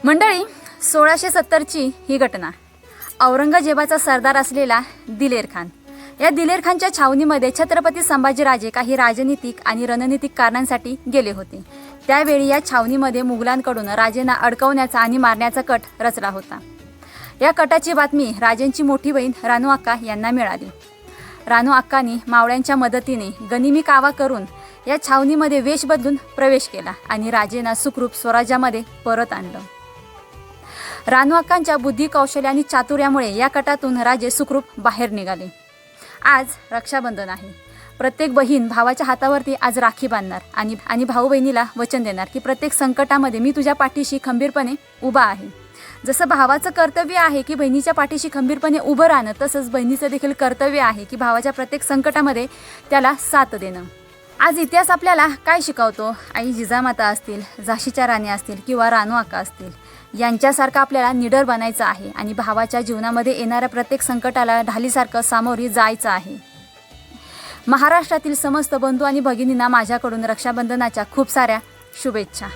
मंडळी, 1670ची ही घटना. औरंगजेबाचा सरदार असलेला दिलेर खान, या दिलेर खानच्या छावणीमध्ये छत्रपती संभाजीराजे काही राजनीतिक आणि रणनीतिक कारणांसाठी गेले होते. त्यावेळी या छावणीमध्ये मुघलांकडून राजेंना अडकवण्याचा आणि मारण्याचा कट रचला होता. या कटाची बातमी राजेंची मोठी बहीण रानू अक्का यांना मिळाली. रानू अक्कांनी मावळ्यांच्या मदतीने गनिमी कावा करून या छावणीमध्ये वेश बदलून प्रवेश केला आणि राजेंना सुखरूप स्वराज्यामध्ये परत आणलं. रानू अक्कांच्या बुद्धी, कौशल्य आणि चातुर्यामुळे या कटातून राजे सुखरूप बाहेर निघाले. आज रक्षाबंधन आहे. प्रत्येक बहीण भावाच्या हातावरती आज राखी बांधणार आणि भाऊ बहिणीला वचन देणार की प्रत्येक संकटामध्ये मी तुझ्या पाठीशी खंबीरपणे उभा आहे. जसं भावाचं कर्तव्य आहे की बहिणीच्या पाठीशी खंबीरपणे उभं राहणं, तसंच बहिणीचं देखील कर्तव्य आहे की भावाच्या प्रत्येक संकटामध्ये त्याला साथ देणं. आज इतिहास आपल्याला काय शिकवतो? आई जिजामाता असतील, झाशीच्या राणी असतील किंवा रानू अक्का असतील, यांच्यासारखं आपल्याला निडर बनायचं आहे आणि भावाच्या जीवनामध्ये येणाऱ्या प्रत्येक संकटाला ढालीसारखं सामोरी जायचं आहे. महाराष्ट्रातील समस्त बंधू आणि भगिनींना माझ्याकडून रक्षाबंधनाच्या खूप साऱ्या शुभेच्छा.